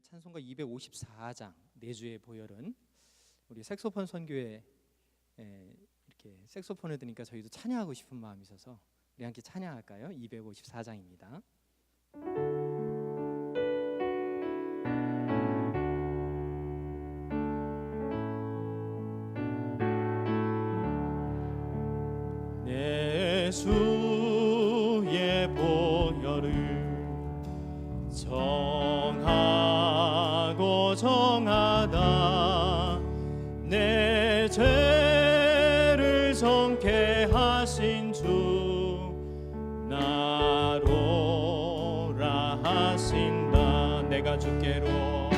찬송가 254장 내주의 보혈은 우리 색소폰 선교회 이렇게 색소폰을 드니까 저희도 찬양하고 싶은 마음이 있어서 우리 함께 찬양할까요? 254장입니다. 예수의 보혈을 정하고 정하다 내 죄를 정케 하신 주 나로라 하신다. 내가 주께로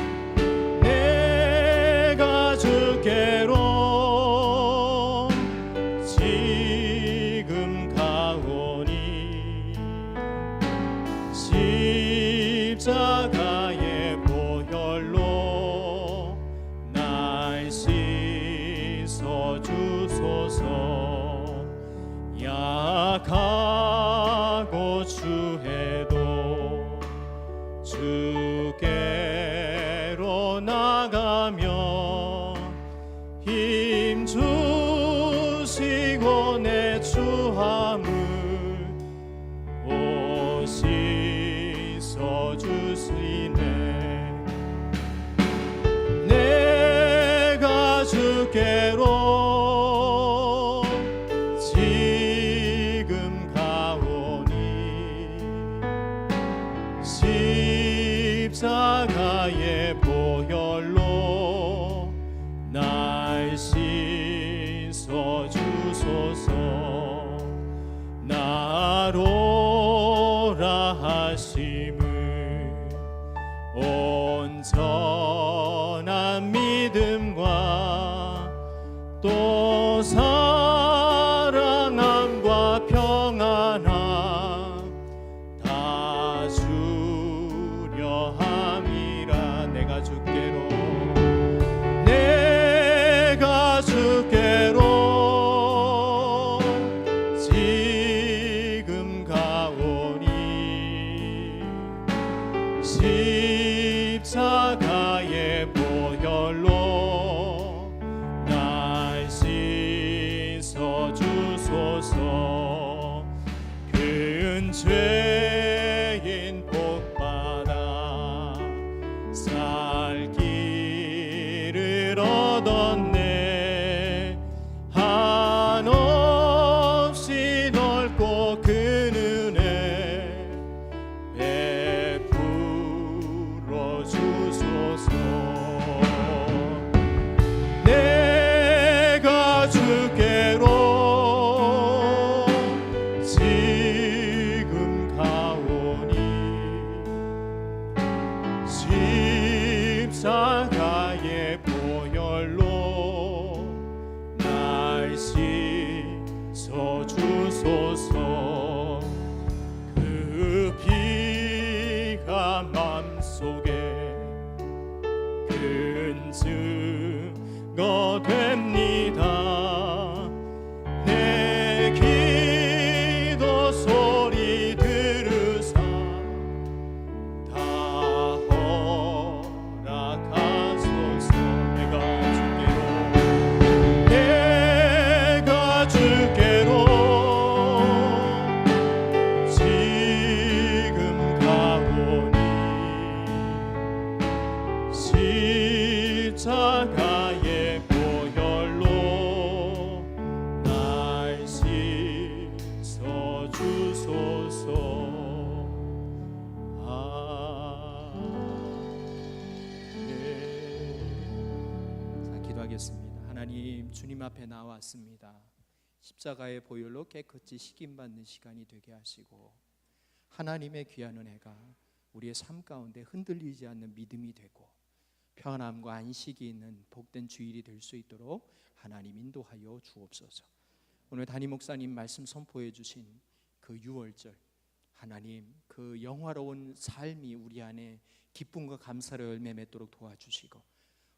십자가의 보혈로 날 씻어 주소서. 약하고 추해도 주께로 나가며 힘 주시고 내 추함을 주시네. 내가 주께로 지금 가오니 십자가의 보혈로 날 씻어 주소서. 나로라 하심을 온전한 믿음과 또 사랑함과 평안함 다 주려 함이라. 내가 주께로 지금 가오니 십자가의 보혈로 날 씻어 주소서. 큰 죄인 복받아 살 길을 얻었네. 한없이 넓고 큰 은혜 베풀어 주소서. 내가 주께로 지금 가오니 십자가의 보혈로 날 씻어 주소서. 그 피가 맘속에 큰 증거 됩니다. 내 기도 소리 들으사 다 허락하소서. 내가 주께로 지금 가오니 십자가의 보혈로 날 씻어 주소서. 자, 기도하겠습니다. 하나님, 주님 앞에 나왔습니다. 십자가의 보혈로 깨끗이 씻김받는 시간이 되게 하시고 하나님의 귀한 은혜가 우리의 삶 가운데 흔들리지 않는 믿음이 되고 평안함과 안식이 있는 복된 주일이 될 수 있도록 하나님 인도하여 주옵소서. 오늘 담임 목사님 말씀 선포해 주신 그 유월절 하나님 그 영화로운 삶이 우리 안에 기쁨과 감사로 열매 맺도록 도와주시고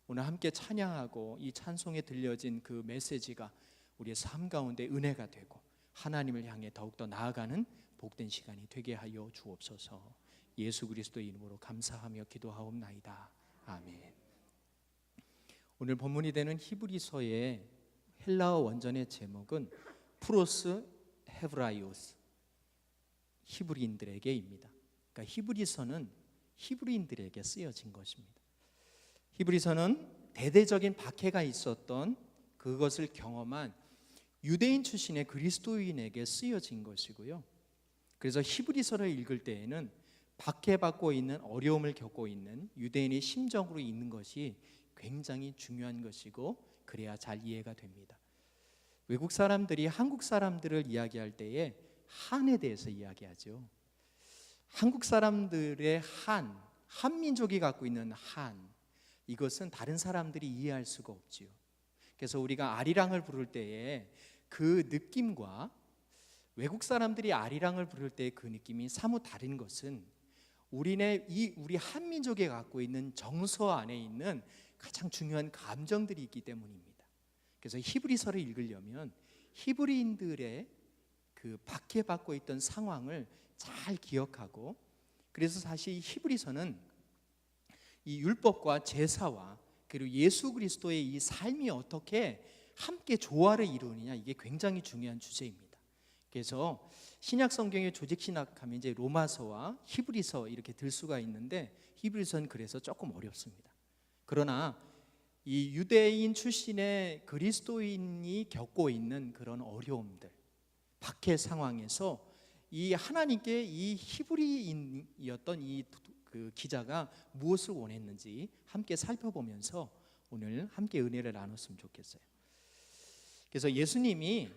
오늘 함께 찬양하고 이 찬송에 들려진 그 메시지가 우리의 삶 가운데 은혜가 되고 하나님을 향해 더욱더 나아가는 복된 시간이 되게 하여 주옵소서. 예수 그리스도의 이름으로 감사하며 기도하옵나이다. 아멘. 오늘 본문이 되는 히브리서의 헬라어 원전의 제목은 프로스 헤브라이오스, 히브리인들에게입니다. 그러니까 히브리서는 히브리인들에게 쓰여진 것입니다. 히브리서는 대대적인 박해가 있었던 그것을 경험한 유대인 출신의 그리스도인에게 쓰여진 것이고요. 그래서 히브리서를 읽을 때에는 박해받고 있는, 어려움을 겪고 있는 유대인의 심정으로 읽는 것이 굉장히 중요한 것이고, 그래야 잘 이해가 됩니다. 외국 사람들이 한국 사람들을 이야기할 때에 한에 대해서 이야기하죠. 한국 사람들의 한민족이 갖고 있는 한, 이것은 다른 사람들이 이해할 수가 없지요. 그래서 우리가 아리랑을 부를 때에 그 느낌과 외국 사람들이 아리랑을 부를 때의 그 느낌이 사뭇 다른 것은 우리 한민족이 갖고 있는 정서 안에 있는 가장 중요한 감정들이 있기 때문입니다. 그래서 히브리서를 읽으려면 히브리인들의 그 박해받고 있던 상황을 잘 기억하고, 그래서 사실 히브리서는 이 율법과 제사와 그리고 예수 그리스도의 이 삶이 어떻게 함께 조화를 이루느냐, 이게 굉장히 중요한 주제입니다. 그래서 신약 성경의 조직 신학하면 이제 로마서와 히브리서 이렇게 들 수가 있는데, 히브리서는 그래서 조금 어렵습니다. 그러나 이 유대인 출신의 그리스도인이 겪고 있는 그런 어려움들, 박해 상황에서 이 하나님께 이 히브리인이었던 그 기자가 무엇을 원했는지 함께 살펴보면서 오늘 함께 은혜를 나눴으면 좋겠어요. 그래서 예수님이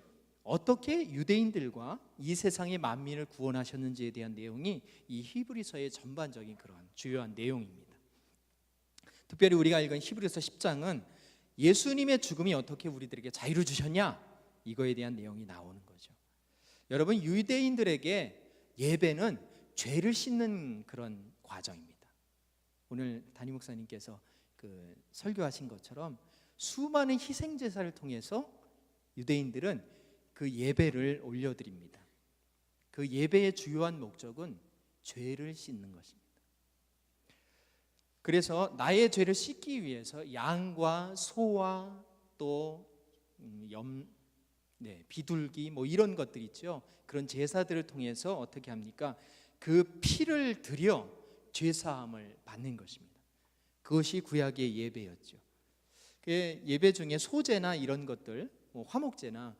어떻게 유대인들과 이 세상의 만민을 구원하셨는지에 대한 내용이 이 히브리서의 전반적인 그런 주요한 내용입니다. 특별히 우리가 읽은 히브리서 10장은 예수님의 죽음이 어떻게 우리들에게 자유를 주셨냐, 이거에 대한 내용이 나오는 거죠. 여러분, 유대인들에게 예배는 죄를 씻는 그런 과정입니다. 오늘 담임 목사님께서 그 설교하신 것처럼 수많은 희생 제사를 통해서 유대인들은 그 예배를 올려드립니다. 그 예배의 주요한 목적은 죄를 씻는 것입니다. 그래서 나의 죄를 씻기 위해서 양과 소와 또 비둘기 뭐 이런 것들 있죠. 그런 제사들을 통해서 어떻게 합니까? 그 피를 들여 죄사함을 받는 것입니다. 그것이 구약의 예배였죠. 예배 중에 소제나 이런 것들, 화목제나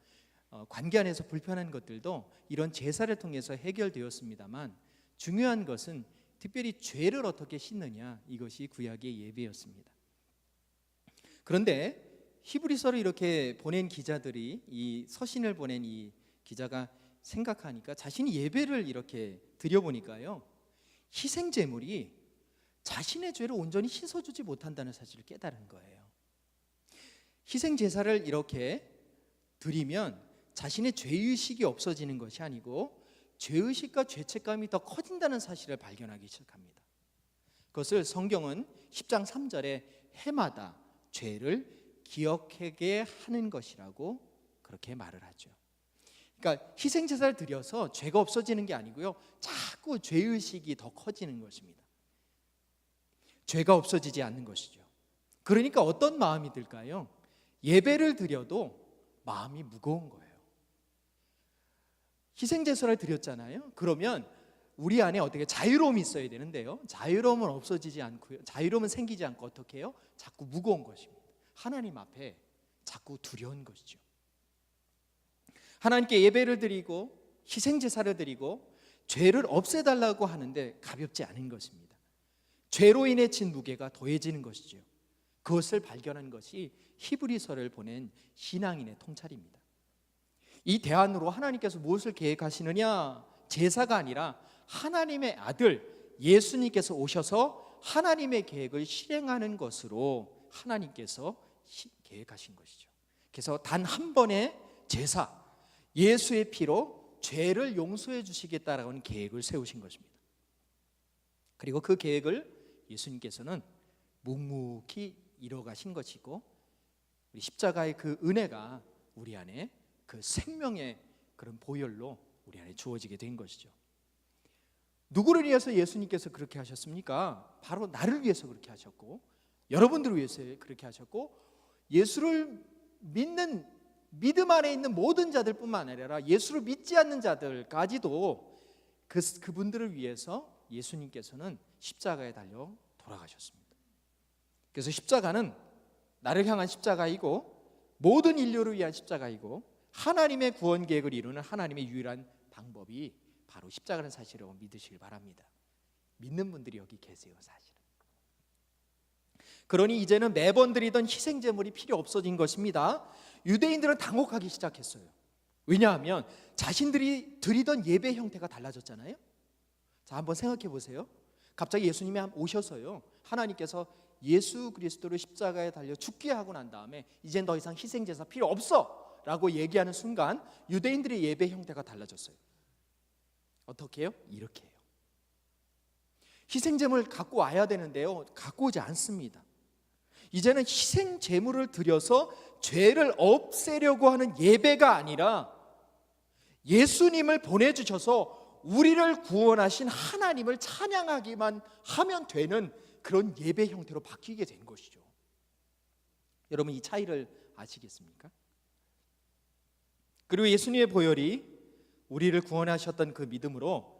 관계 안에서 불편한 것들도 이런 제사를 통해서 해결되었습니다만, 중요한 것은 특별히 죄를 어떻게 씻느냐, 이것이 구약의 예배였습니다. 그런데 히브리서를 이렇게 보낸 기자들이, 이 서신을 보낸 이 기자가 생각하니까 자신이 예배를 이렇게 드려보니까요, 희생 제물이 자신의 죄를 온전히 씻어주지 못한다는 사실을 깨달은 거예요. 희생 제사를 이렇게 드리면 자신의 죄의식이 없어지는 것이 아니고 죄의식과 죄책감이 더 커진다는 사실을 발견하기 시작합니다. 그것을 성경은 10장 3절에 해마다 죄를 기억하게 하는 것이라고 그렇게 말을 하죠. 그러니까 희생제사를 드려서 죄가 없어지는 게 아니고요, 자꾸 죄의식이 더 커지는 것입니다. 죄가 없어지지 않는 것이죠. 그러니까 어떤 마음이 들까요? 예배를 드려도 마음이 무거운 거예요. 희생제사를 드렸잖아요. 그러면 우리 안에 어떻게 자유로움이 있어야 되는데요, 자유로움은 없어지지 않고요, 자유로움은 생기지 않고 어떻게 해요? 자꾸 무거운 것입니다. 하나님 앞에 자꾸 두려운 것이죠. 하나님께 예배를 드리고 희생제사를 드리고 죄를 없애달라고 하는데 가볍지 않은 것입니다. 죄로 인해 진 무게가 더해지는 것이죠. 그것을 발견한 것이 히브리서를 보낸 신앙인의 통찰입니다. 이 대안으로 하나님께서 무엇을 계획하시느냐, 제사가 아니라 하나님의 아들 예수님께서 오셔서 하나님의 계획을 실행하는 것으로 하나님께서 계획하신 것이죠. 그래서 단 한 번의 제사, 예수의 피로 죄를 용서해 주시겠다라는 계획을 세우신 것입니다. 그리고 그 계획을 예수님께서는 묵묵히 이뤄가신 것이고, 우리 십자가의 그 은혜가 우리 안에 그 생명의 그런 보혈로 우리 안에 주어지게 된 것이죠. 누구를 위해서 예수님께서 그렇게 하셨습니까? 바로 나를 위해서 그렇게 하셨고, 여러분들을 위해서 그렇게 하셨고, 예수를 믿는 믿음 안에 있는 모든 자들뿐만 아니라 예수를 믿지 않는 자들까지도 그분들을 위해서 예수님께서는 십자가에 달려 돌아가셨습니다. 그래서 십자가는 나를 향한 십자가이고 모든 인류를 위한 십자가이고 하나님의 구원 계획을 이루는 하나님의 유일한 방법이 바로 십자가라는 사실을 믿으시길 바랍니다. 믿는 분들이 여기 계세요, 사실은. 그러니 이제는 매번 드리던 희생 제물이 필요 없어진 것입니다. 유대인들은 당혹하기 시작했어요. 왜냐하면 자신들이 드리던 예배 형태가 달라졌잖아요. 자, 한번 생각해 보세요. 갑자기 예수님이 오셔서요, 하나님께서 예수 그리스도를 십자가에 달려 죽게 하고 난 다음에 이젠 더 이상 희생 제사 필요 없어 라고 얘기하는 순간 유대인들의 예배 형태가 달라졌어요. 어떻게 해요? 이렇게 해요. 희생 제물을 갖고 와야 되는데요, 갖고 오지 않습니다. 이제는 희생 제물을 드려서 죄를 없애려고 하는 예배가 아니라 예수님을 보내주셔서 우리를 구원하신 하나님을 찬양하기만 하면 되는 그런 예배 형태로 바뀌게 된 것이죠. 여러분, 이 차이를 아시겠습니까? 그리고 예수님의 보혈이 우리를 구원하셨던 그 믿음으로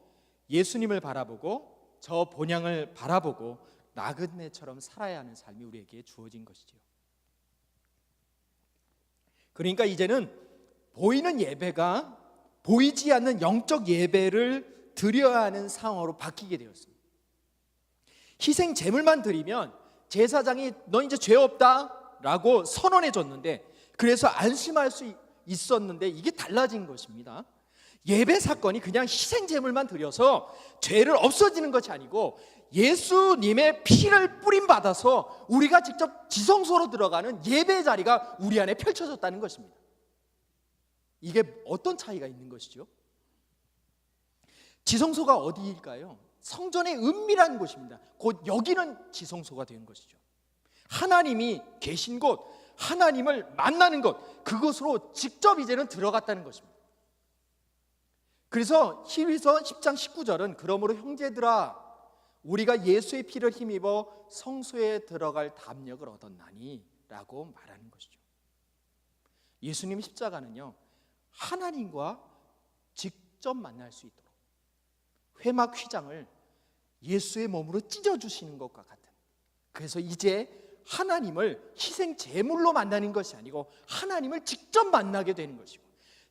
예수님을 바라보고 저 본향을 바라보고 나그네처럼 살아야 하는 삶이 우리에게 주어진 것이죠. 그러니까 이제는 보이는 예배가 보이지 않는 영적 예배를 드려야 하는 상황으로 바뀌게 되었습니다. 희생 제물만 드리면 제사장이 너 이제 죄 없다 라고 선언해 줬는데, 그래서 안심할 수 있었는데 이게 달라진 것입니다. 예배 사건이 그냥 희생 제물만 드려서 죄를 없어지는 것이 아니고 예수님의 피를 뿌림 받아서 우리가 직접 지성소로 들어가는 예배 자리가 우리 안에 펼쳐졌다는 것입니다. 이게 어떤 차이가 있는 것이죠? 지성소가 어디일까요? 성전의 은밀한 곳입니다. 곧 여기는 지성소가 된 것이죠. 하나님이 계신 곳, 하나님을 만나는 곳, 그곳으로 직접 이제는 들어갔다는 것입니다. 그래서 히브리서 10장 19절은 그러므로 형제들아 우리가 예수의 피를 힘입어 성소에 들어갈 담력을 얻었나니 라고 말하는 것이죠. 예수님의 십자가는요, 하나님과 직접 만날 수 있도록 회막 휘장을 예수의 몸으로 찢어주시는 것과 같은, 그래서 이제 하나님을 희생 제물로 만나는 것이 아니고 하나님을 직접 만나게 되는 것이고,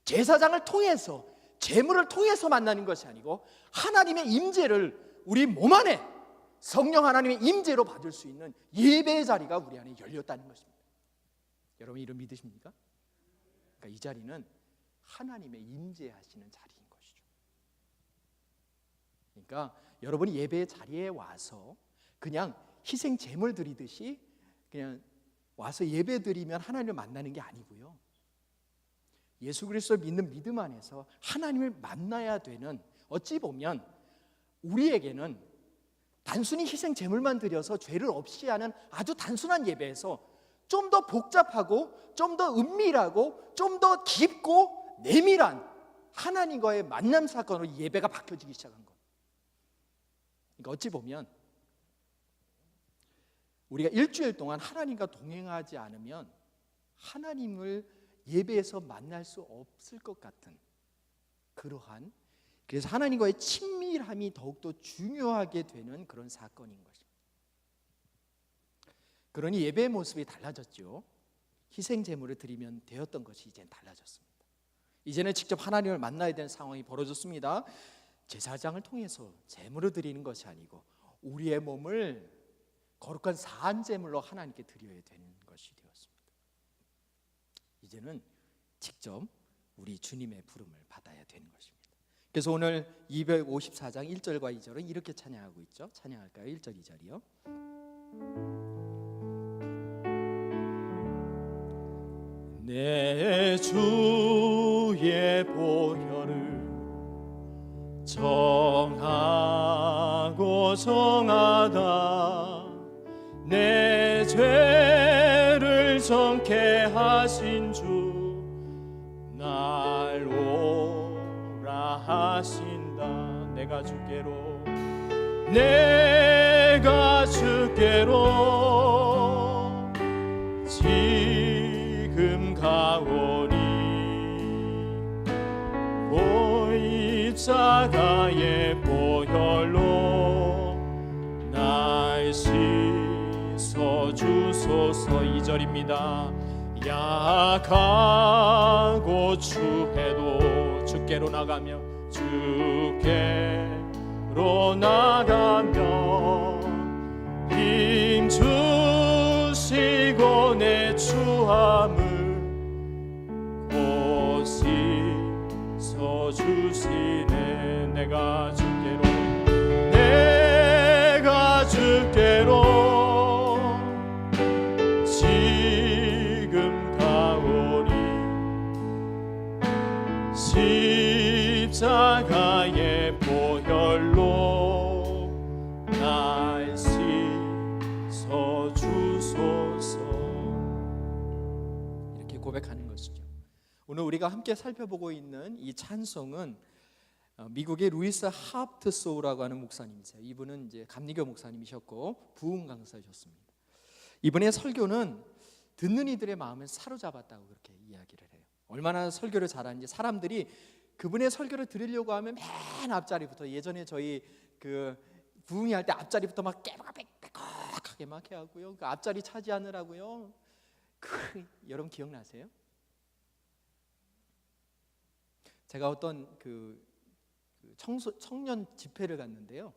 제사장을 통해서 제물을 통해서 만나는 것이 아니고 하나님의 임재를 우리 몸 안에 성령 하나님의 임재로 받을 수 있는 예배의 자리가 우리 안에 열렸다는 것입니다. 여러분, 이런 믿으십니까? 그러니까 이 자리는 하나님의 임재하시는 자리인 것이죠. 그러니까 여러분이 예배의 자리에 와서 그냥 희생 제물 드리듯이 그냥 와서 예배 드리면 하나님을 만나는 게 아니고요, 예수 그리스도를 믿는 믿음 안에서 하나님을 만나야 되는, 어찌 보면 우리에게는 단순히 희생 제물만 드려서 죄를 없이 하는 아주 단순한 예배에서 좀 더 복잡하고 좀 더 은밀하고 좀 더 깊고 내밀한 하나님과의 만남 사건으로 예배가 바뀌어지기 시작한 것. 그러니까 어찌 보면 우리가 일주일 동안 하나님과 동행하지 않으면 하나님을 예배에서 만날 수 없을 것 같은 그러한, 그래서 하나님과의 친밀함이 더욱더 중요하게 되는 그런 사건인 것입니다. 그러니 예배의 모습이 달라졌죠. 희생 제물을 드리면 되었던 것이 이제는 달라졌습니다. 이제는 직접 하나님을 만나야 되는 상황이 벌어졌습니다. 제사장을 통해서 제물을 드리는 것이 아니고 우리의 몸을 거룩한 사한 제물로 하나님께 드려야 되는 것이 되었습니다. 이제는 직접 우리 주님의 부름을 받아야 되는 것입니다. 그래서 오늘 254장 1절과 2절은 이렇게 찬양하고 있죠. 찬양할까요? 1절 2절이요. 내 주의 보혈을 정하고 정하다 내 죄를 정케 하신 주 날 오라 하신다. 내가 주께로 주소서. 2절입니다. 약하고 추해도 주께로 나가며 주께로 나가며 힘 주시고 내 추함을 고시 서주시네. 내가 주께로 지금 가오니 십자가의 보혈로 날 씻어 주소서. 이렇게 고백하는 것이죠. 오늘 우리가 함께 살펴보고 있는 이 찬송은 미국의 루이스 하프트소우라고 하는 목사님이세요. 이분은 이제 감리교 목사님이셨고 부흥 강사셨습니다. 이분의 설교는 듣는 이들의 마음을 사로잡았다고 그렇게 이야기를 해요. 얼마나 설교를 잘하는지 사람들이 그분의 설교를 들으려고 하면 맨 앞자리부터, 예전에 저희 그 부흥회 할 때 앞자리부터 막 깨박하게 막 해하고요. 그 앞자리 차지하느라고요. 여러분 기억나세요? 제가 어떤 청년 집회를 갔는데요.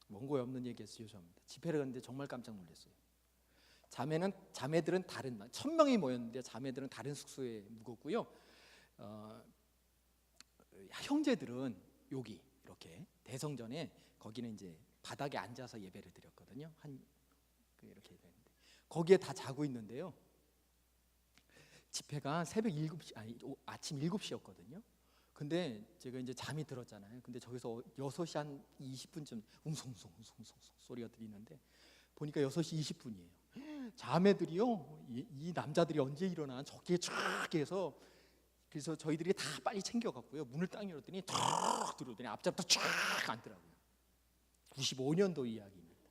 원고에 없는 얘기해서 죄송합니다. 집회를 갔는데 정말 깜짝 놀랐어요. 자매들은 다른 1000명이 모였는데 자매들은 다른 숙소에 묵었고요. 형제들은 여기 이렇게 대성전에, 거기는 이제 바닥에 앉아서 예배를 드렸거든요. 이렇게 되는데 거기에 다 자고 있는데요. 집회가 아침 7시였거든요. 근데 제가 이제 잠이 들었잖아요. 근데 저기서 6시 한 20분쯤 웅성웅성 소리가 들리는데 보니까 6시 20분이에요. 자매들이요, 이 남자들이 언제 일어나 저기에 쫙 해서, 그래서 저희들이 다 빨리 챙겨갔고요. 문을 딱 열었더니 탁 들어오더니 앞자부터 쫙 앉더라고요. 95년도 이야기입니다.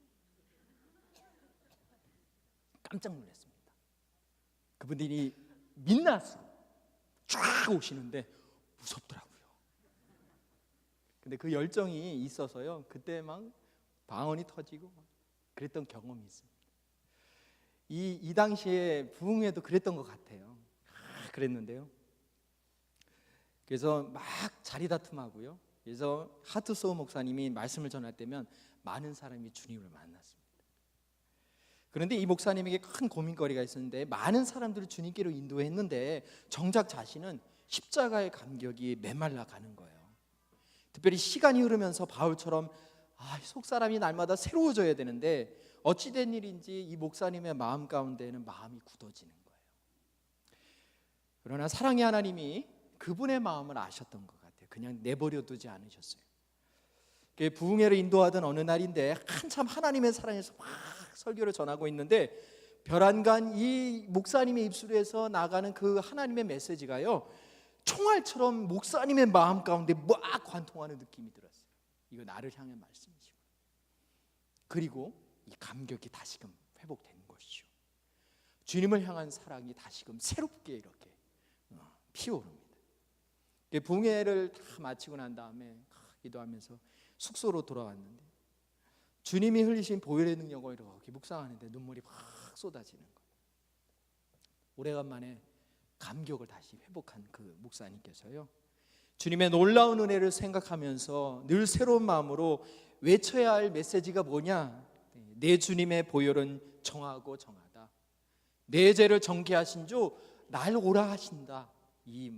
깜짝 놀랐습니다. 그분들이 민낯으로 쫙 오시는데 무섭더라고요. 근데 그 열정이 있어서요, 그때 막 방언이 터지고 막 그랬던 경험이 있습니다. 이 당시에 부흥회도 그랬던 것 같아요. 그랬는데요. 그래서 막 자리 다툼하고요. 그래서 하트소우 목사님이 말씀을 전할 때면 많은 사람이 주님을 만났습니다. 그런데 이 목사님에게 큰 고민거리가 있었는데, 많은 사람들을 주님께로 인도했는데 정작 자신은 십자가의 감격이 메말라 가는 거예요. 특별히 시간이 흐르면서 바울처럼 속사람이 날마다 새로워져야 되는데 어찌된 일인지 이 목사님의 마음 가운데에는 마음이 굳어지는 거예요. 그러나 사랑의 하나님이 그분의 마음을 아셨던 것 같아요. 그냥 내버려 두지 않으셨어요. 부흥회를 인도하던 어느 날인데 한참 하나님의 사랑에서 막 설교를 전하고 있는데 벼랑간 이 목사님의 입술에서 나가는 그 하나님의 메시지가요, 총알처럼 목사님의 마음 가운데 막 관통하는 느낌이 들었어요. 이거 나를 향한 말씀이죠. 그리고 이 감격이 다시금 회복된 것이죠. 주님을 향한 사랑이 다시금 새롭게 이렇게 피어오릅니다. 부흥회를 다 마치고 난 다음에 기도하면서 숙소로 돌아왔는데 주님이 흘리신 보혈의 능력을 이렇게 묵상하는데 눈물이 확 쏟아지는 거예요. 오래간만에 감격을 다시 회복한 그 목사님께서요, 주님의 놀라운 은혜를 생각하면서 늘 새로운 마음으로 외쳐야 할 메시지가 뭐냐? 내 주님의 보혈은 정하고 정하다. 내 죄를 정케하신 주 날 오라 하신다. 이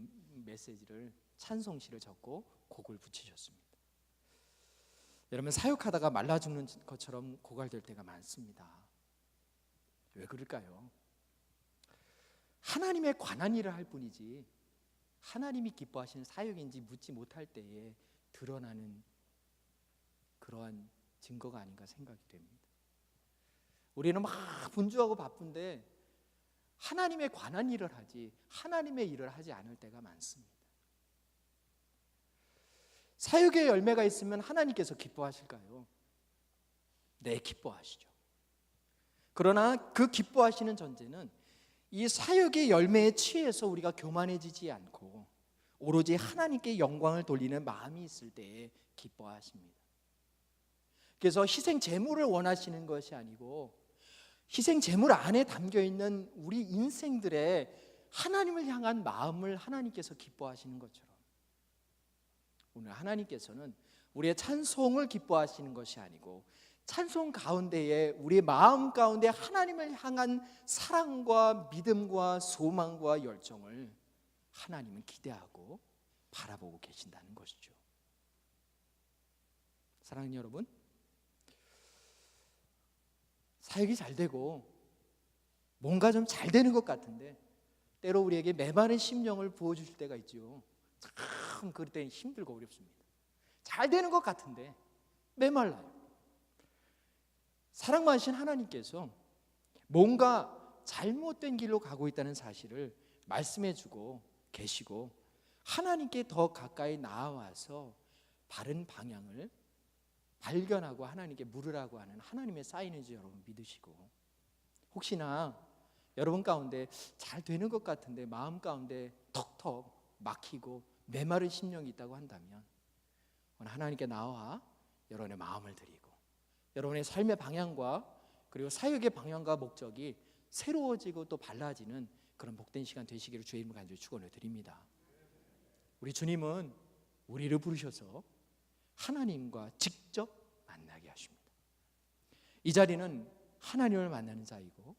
메시지를 찬송시를 적고 곡을 붙이셨습니다. 여러분, 사역하다가 말라 죽는 것처럼 고갈될 때가 많습니다. 왜 그럴까요? 하나님에 관한 일을 할 뿐이지 하나님이 기뻐하시는 사역인지 묻지 못할 때에 드러나는 그러한 증거가 아닌가 생각이 됩니다. 우리는 막 분주하고 바쁜데 하나님에 관한 일을 하지 하나님의 일을 하지 않을 때가 많습니다. 사역의 열매가 있으면 하나님께서 기뻐하실까요? 네, 기뻐하시죠. 그러나 그 기뻐하시는 전제는 이 사역의 열매에 취해서 우리가 교만해지지 않고 오로지 하나님께 영광을 돌리는 마음이 있을 때에 기뻐하십니다. 그래서 희생 제물을 원하시는 것이 아니고 희생 제물 안에 담겨 있는 우리 인생들의 하나님을 향한 마음을 하나님께서 기뻐하시는 것처럼 오늘 하나님께서는 우리의 찬송을 기뻐하시는 것이 아니고 찬송 가운데에 우리의 마음 가운데 하나님을 향한 사랑과 믿음과 소망과 열정을 하나님은 기대하고 바라보고 계신다는 것이죠. 사랑하는 여러분, 사역이 잘 되고 뭔가 좀 잘 되는 것 같은데 때로 우리에게 메마른 심령을 부어주실 때가 있죠. 참 그럴 때 힘들고 어렵습니다. 잘 되는 것 같은데 메말라요. 사랑 많으신 하나님께서 뭔가 잘못된 길로 가고 있다는 사실을 말씀해주고 계시고 하나님께 더 가까이 나아와서 바른 방향을 발견하고 하나님께 물으라고 하는 하나님의 사인인지 여러분 믿으시고, 혹시나 여러분 가운데 잘 되는 것 같은데 마음 가운데 턱턱 막히고 메마른 심령이 있다고 한다면 오늘 하나님께 나와 여러분의 마음을 드리고 여러분의 삶의 방향과 그리고 사역의 방향과 목적이 새로워지고 또 발라지는 그런 복된 시간 되시기를 주의 이름으로 간절히 축원을 드립니다. 우리 주님은 우리를 부르셔서 하나님과 직접 만나게 하십니다. 이 자리는 하나님을 만나는 자이고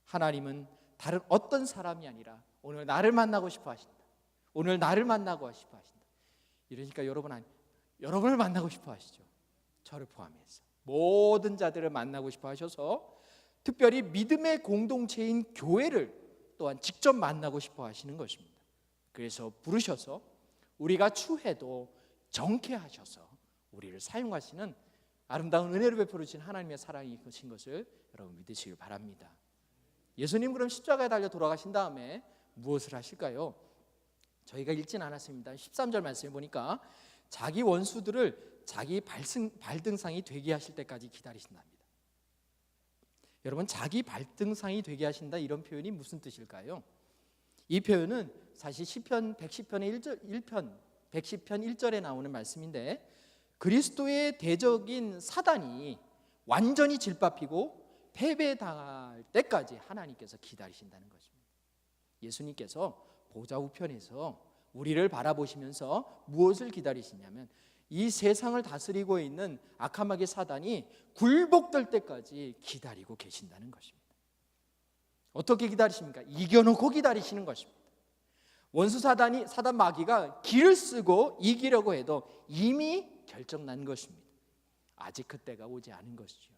하나님은 다른 어떤 사람이 아니라 오늘 나를 만나고 싶어 하신다. 오늘 나를 만나고 싶어 하신다. 이러니까 여러분을 만나고 싶어 하시죠. 저를 포함해서 모든 자들을 만나고 싶어 하셔서 특별히 믿음의 공동체인 교회를 또한 직접 만나고 싶어 하시는 것입니다. 그래서 부르셔서 우리가 추해도 정케하셔서 우리를 사용하시는 아름다운 은혜를 베풀어 주신 하나님의 사랑이 크신 것을 여러분 믿으시길 바랍니다. 예수님 그럼 십자가에 달려 돌아가신 다음에 무엇을 하실까요? 저희가 읽진 않았습니다. 13절 말씀에 보니까 자기 원수들을 자기 발등상이 되게 하실 때까지 기다리신답니다. 여러분, 자기 발등상이 되게 하신다, 이런 표현이 무슨 뜻일까요? 이 표현은 사실 시편 110편 1절에 나오는 말씀인데 그리스도의 대적인 사단이 완전히 질밥히고 패배당할 때까지 하나님께서 기다리신다는 것입니다. 예수님께서 보좌 우편에서 우리를 바라보시면서 무엇을 기다리시냐면 이 세상을 다스리고 있는 악함하게 사단이 굴복될 때까지 기다리고 계신다는 것입니다. 어떻게 기다리십니까? 이겨놓고 기다리시는 것입니다. 원수 사단 마귀가 길을 쓰고 이기려고 해도 이미 결정난 것입니다. 아직 그때가 오지 않은 것이죠.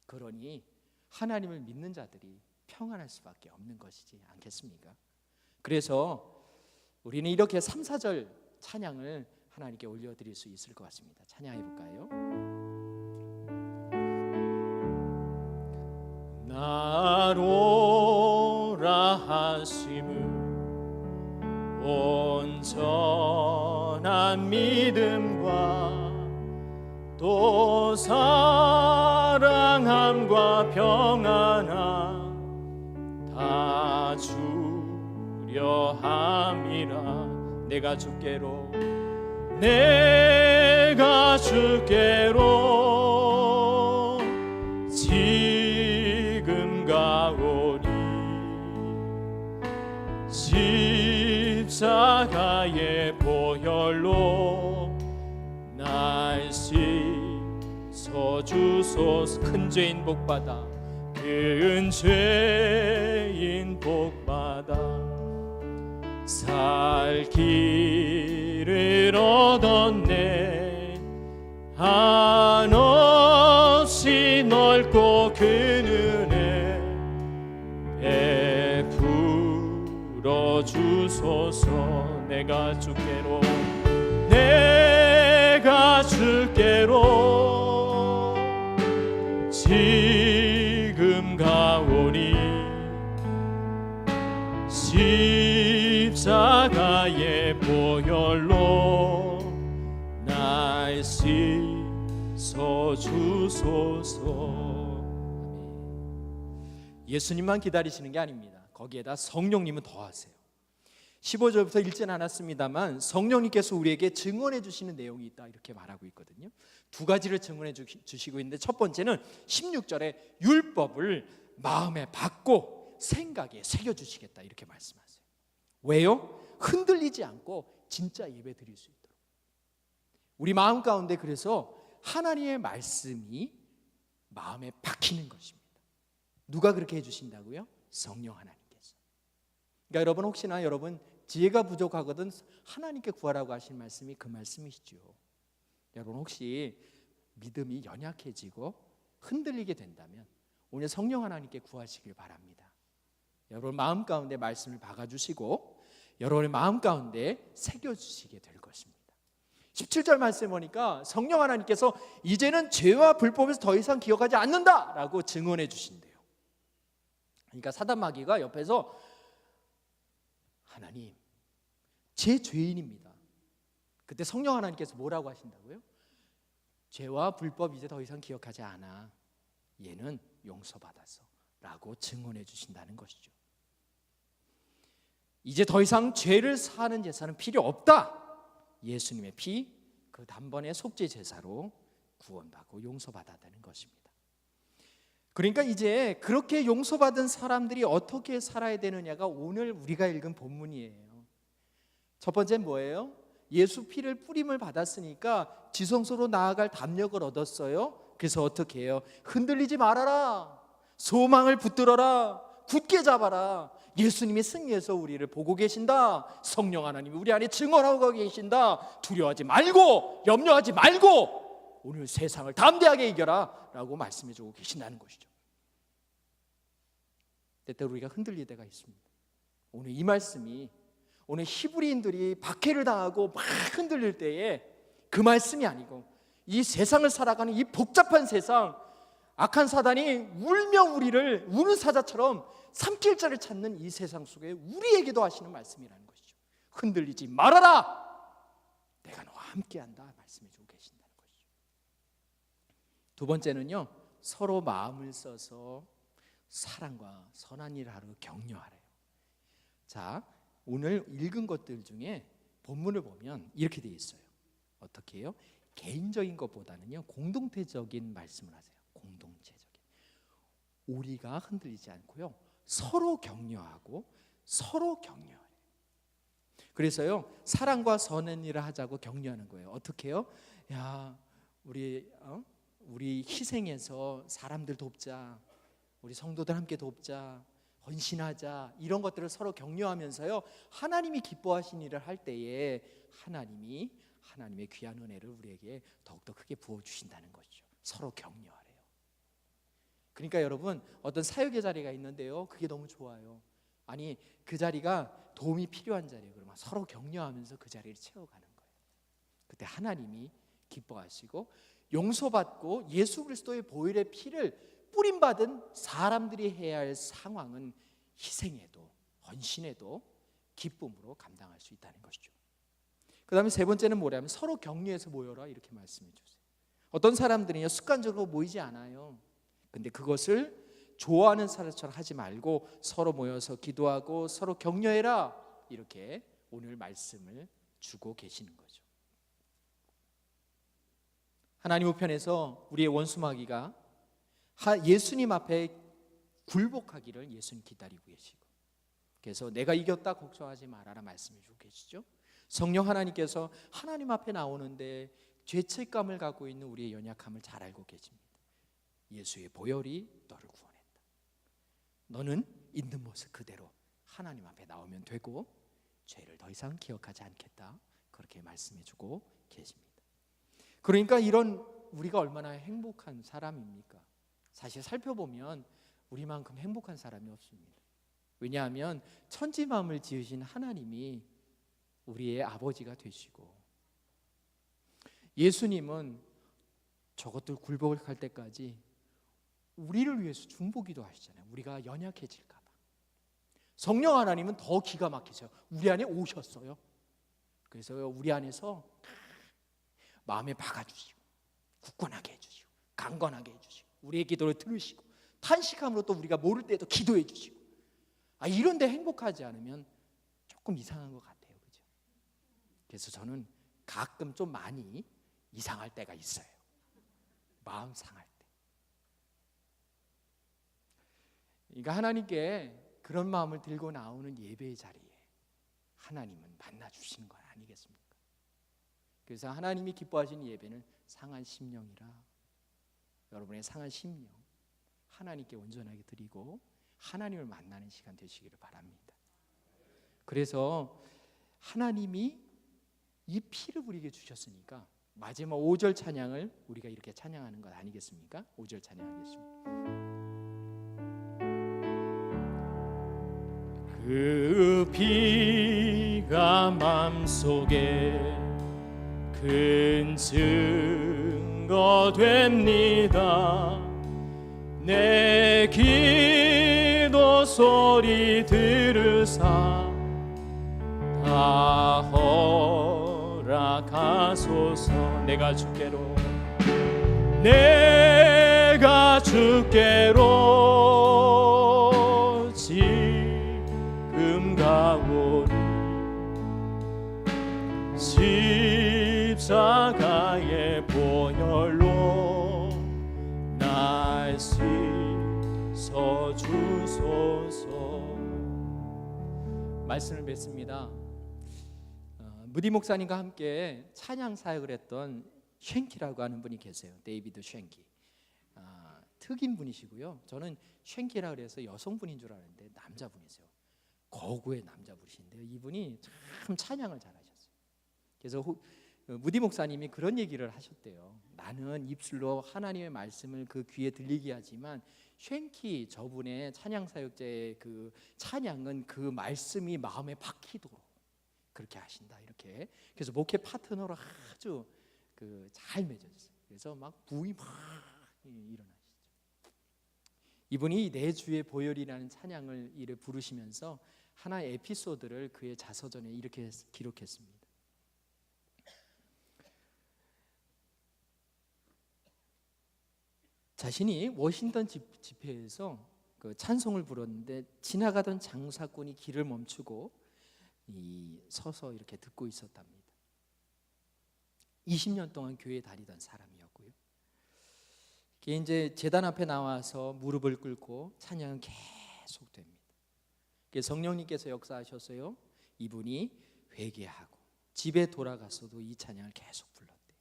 그러니 하나님을 믿는 자들이 평안할 수밖에 없는 것이지 않겠습니까? 그래서 우리는 이렇게 3, 4절 찬양을 하나님께 올려드릴 수 있을 것 같습니다. 찬양해 볼까요? 나로라 하심은 온전한 믿음과 또 사랑함과 평안함 다 주려 함이라. 내가 주께로 지금 가오니 십자가의 보혈로 날 씻어주소서. 큰 죄인 복받아 큰 죄인 복받아 살 길을 얻었네. 한없이 넓고 큰 은혜 베풀어 주소서. 내가 주께로 지금 가오니 십자가의 보혈로 날 씻어주소서. 예수님만 기다리시는 게 아닙니다. 거기에다 성령님은 더하세요. 15절부터 읽진 않았습니다만 성령님께서 우리에게 증언해 주시는 내용이 있다, 이렇게 말하고 있거든요. 두 가지를 증언해 주시고 있는데 첫 번째는 16절에 율법을 마음에 받고 생각에 새겨주시겠다 이렇게 말씀하세요. 왜요? 흔들리지 않고 진짜 예배 드릴 수 있도록. 우리 마음 가운데 그래서 하나님의 말씀이 마음에 박히는 것입니다. 누가 그렇게 해주신다고요? 성령 하나님께서. 그러니까 여러분 혹시나 여러분 지혜가 부족하거든 하나님께 구하라고 하신 말씀이 그 말씀이시죠. 여러분 혹시 믿음이 연약해지고 흔들리게 된다면 오늘 성령 하나님께 구하시길 바랍니다. 여러분 마음 가운데 말씀을 박아주시고 여러분의 마음 가운데 새겨주시게 될 것입니다. 17절 말씀 보니까 성령 하나님께서 이제는 죄와 불법에서 더 이상 기억하지 않는다라고 증언해 주신대요. 그러니까 사단 마귀가 옆에서 하나님 제 죄인입니다. 그때 성령 하나님께서 뭐라고 하신다고요? 죄와 불법 이제 더 이상 기억하지 않아. 얘는 용서받았어 라고 증언해 주신다는 것이죠. 이제 더 이상 죄를 사하는 제사는 필요 없다. 예수님의 피, 그 단번에 속죄 제사로 구원받고 용서받았다는 것입니다. 그러니까 이제 그렇게 용서받은 사람들이 어떻게 살아야 되느냐가 오늘 우리가 읽은 본문이에요. 첫 번째는 뭐예요? 예수 피를 뿌림을 받았으니까 지성소로 나아갈 담력을 얻었어요. 그래서 어떻게 해요? 흔들리지 말아라. 소망을 붙들어라. 굳게 잡아라. 예수님이 승리해서 우리를 보고 계신다. 성령 하나님이 우리 안에 증언하고 계신다. 두려워하지 말고 염려하지 말고 오늘 세상을 담대하게 이겨라 라고 말씀해주고 계신다는 것이죠. 때때로 우리가 흔들릴 때가 있습니다. 오늘 이 말씀이 오늘 히브리인들이 박해를 당하고 막 흔들릴 때에 그 말씀이 아니고 이 세상을 살아가는 이 복잡한 세상, 악한 사단이 울며 우리를 우는 사자처럼 삼킬 자를 찾는 이 세상 속에 우리에게도 하시는 말씀이라는 것이죠. 흔들리지 말아라. 내가 너와 함께한다 말씀해 주고 계신다는 것이죠. 두 번째는요, 서로 마음을 써서 사랑과 선한 일을 하러 격려하래요. 자, 오늘 읽은 것들 중에 본문을 보면 이렇게 되어 있어요. 어떻게 해요? 개인적인 것보다는요 공동체적인 말씀을 하세요. 공동체적인. 우리가 흔들리지 않고요 서로 격려하고 서로 격려해요. 그래서요 사랑과 선한 일을 하자고 격려하는 거예요. 어떻게 해요? 야, 우리 희생해서 사람들 돕자. 우리 성도들 함께 돕자. 헌신하자. 이런 것들을 서로 격려하면서요 하나님이 기뻐하신 일을 할 때에 하나님의 귀한 은혜를 우리에게 더욱더 크게 부어주신다는 것이죠. 서로 격려하래요. 그러니까 여러분 어떤 사역의 자리가 있는데요 그게 너무 좋아요. 아니 그 자리가 도움이 필요한 자리예요. 그러면 서로 격려하면서 그 자리를 채워가는 거예요. 그때 하나님이 기뻐하시고 용서받고 예수 그리스도의 보혈의 피를 뿌림받은 사람들이 해야 할 상황은 희생에도 헌신에도 기쁨으로 감당할 수 있다는 것이죠. 그 다음에 세 번째는 뭐냐면 서로 격려해서 모여라 이렇게 말씀해 주세요. 어떤 사람들은요 습관적으로 모이지 않아요. 근데 그것을 좋아하는 사람처럼 하지 말고 서로 모여서 기도하고 서로 격려해라 이렇게 오늘 말씀을 주고 계시는 거죠. 하나님 우편에서 우리의 원수 마귀가 예수님 앞에 굴복하기를 예수님 기다리고 계시고, 그래서 내가 이겼다 걱정하지 말아라 말씀해 주고 계시죠. 성령 하나님께서 하나님 앞에 나오는데 죄책감을 갖고 있는 우리의 연약함을 잘 알고 계십니다. 예수의 보혈이 너를 구원했다. 너는 있는 모습 그대로 하나님 앞에 나오면 되고 죄를 더 이상 기억하지 않겠다 그렇게 말씀해 주고 계십니다. 그러니까 이런 우리가 얼마나 행복한 사람입니까? 사실 살펴보면 우리만큼 행복한 사람이 없습니다. 왜냐하면 천지만물을 지으신 하나님이 우리의 아버지가 되시고 예수님은 저것들 굴복할 때까지 우리를 위해서 중보기도 하시잖아요. 우리가 연약해질까 봐. 성령 하나님은 더 기가 막히세요. 우리 안에 오셨어요. 그래서 우리 안에서 마음에 박아주시고 굳건하게 해주시고 강건하게 해주시고 우리의 기도를 들으시고 탄식함으로 또 우리가 모를 때도 기도해 주시고 이런데 행복하지 않으면 조금 이상한 것 같아요. 그죠? 그래서 저는 가끔 좀 많이 이상할 때가 있어요. 마음 상할 때. 그러니까 하나님께 그런 마음을 들고 나오는 예배의 자리에 하나님은 만나 주시는 건 아니겠습니까? 그래서 하나님이 기뻐하시는 예배는 상한 심령이라, 여러분의 상한 심령 하나님께 온전하게 드리고 하나님을 만나는 시간 되시기를 바랍니다. 그래서 하나님이 이 피를 우리에게 주셨으니까 마지막 5절 찬양을 우리가 이렇게 찬양하는 것 아니겠습니까? 5절 찬양하겠습니다. 그 피가 맘속에 큰 증거 됩니다. 내 기도 소리 들으사 다 허락하소서. 내가 주께로 지금 가오니 십자가의 보혈로 날 씻어 주소서. 말씀을 맺습니다. 무디 목사님과 함께 찬양 사역을 했던 쉔키라고 하는 분이 계세요. 데이비드 쉔키. 흑인 분이시고요. 저는 쉔키라 그래서 여성분인 줄 알았는데 남자분이세요. 거구의 남자분이신데요. 이분이 참 찬양을 잘하셨어요. 그래서 무디 목사님이 그런 얘기를 하셨대요. 나는 입술로 하나님의 말씀을 그 귀에 들리게 하지만 쉔키 저분의 찬양 사역자의 그 찬양은 그 말씀이 마음에 박히도록 그렇게 하신다. 이렇게. 그래서 목회 파트너로 아주 잘 맺어졌어요. 그래서 막 부이 막 일어나시죠. 이분이 내 주의 보혈이라는 찬양을 이래 부르시면서 하나의 에피소드를 그의 자서전에 이렇게 기록했습니다. 자신이 워싱턴 집회에서 그 찬송을 불렀는데 지나가던 장사꾼이 길을 멈추고 서서 이렇게 듣고 있었답니다. 20년 동안 교회에 다니던 사람이었고요. 이제 제단 앞에 나와서 무릎을 꿇고 찬양은 계속됩니다. 성령님께서 역사하셨어요. 이분이 회개하고 집에 돌아가서도 이 찬양을 계속 불렀대요.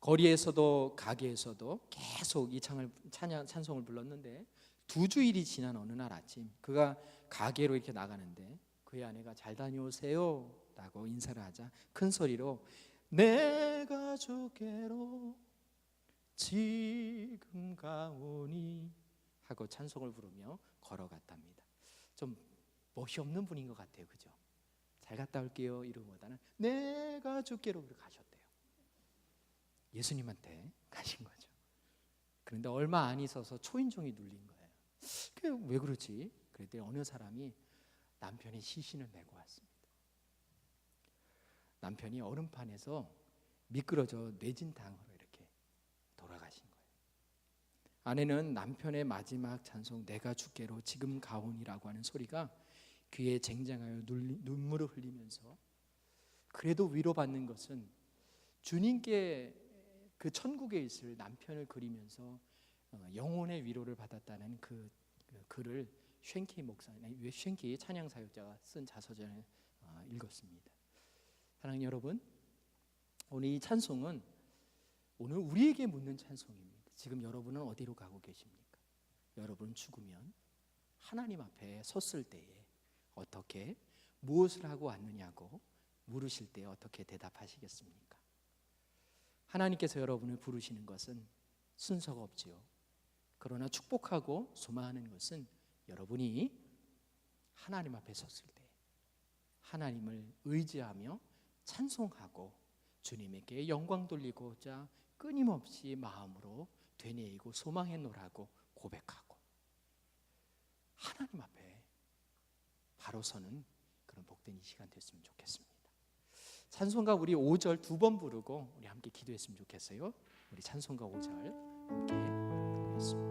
거리에서도 가게에서도 계속 이 찬송을 불렀는데 2주일이 지난 어느 날 아침 그가 가게로 이렇게 나가는데 그의 아내가 잘 다녀오세요 라고 인사를 하자 큰 소리로 내가 주께로 지금 가오니 하고 찬송을 부르며 걸어갔답니다. 좀 멋이 없는 분인 것 같아요. 그죠? 잘 갔다 올게요 이러보다는 내가 주께로 가셨대요. 예수님한테 가신 거죠. 그런데 얼마 안 있어서 초인종이 눌린 거예요. 그게 왜 그러지? 그랬더니 어느 사람이 남편의 시신을 메고 왔습니다. 남편이 얼음판에서 미끄러져 뇌진탕으로 이렇게 돌아가신 거예요. 아내는 남편의 마지막 찬송 내가 주께로 지금 가오니라고 하는 소리가 귀에 쟁쟁하여 눈물을 흘리면서 그래도 위로받는 것은 주님께 그 천국에 있을 남편을 그리면서 영혼의 위로를 받았다는 그 글을 쉔키 찬양 사역자가 쓴 자서전을 읽었습니다. 사랑하는 여러분, 오늘 이 찬송은 오늘 우리에게 묻는 찬송입니다. 지금 여러분은 어디로 가고 계십니까? 여러분 죽으면 하나님 앞에 섰을 때에 어떻게 무엇을 하고 왔느냐고 물으실 때 어떻게 대답하시겠습니까? 하나님께서 여러분을 부르시는 것은 순서가 없지요. 그러나 축복하고 소망하는 것은 여러분이 하나님 앞에 섰을 때 하나님을 의지하며 찬송하고 주님에게 영광 돌리고자 끊임없이 마음으로 되뇌이고 소망해 놓으라고 고백하고 하나님 앞에 바로 서는 그런 복된 이 시간 됐으면 좋겠습니다. 찬송가 우리 5절 2번 부르고 우리 함께 기도했으면 좋겠어요. 우리 찬송가 5절 함께 부르겠습니다.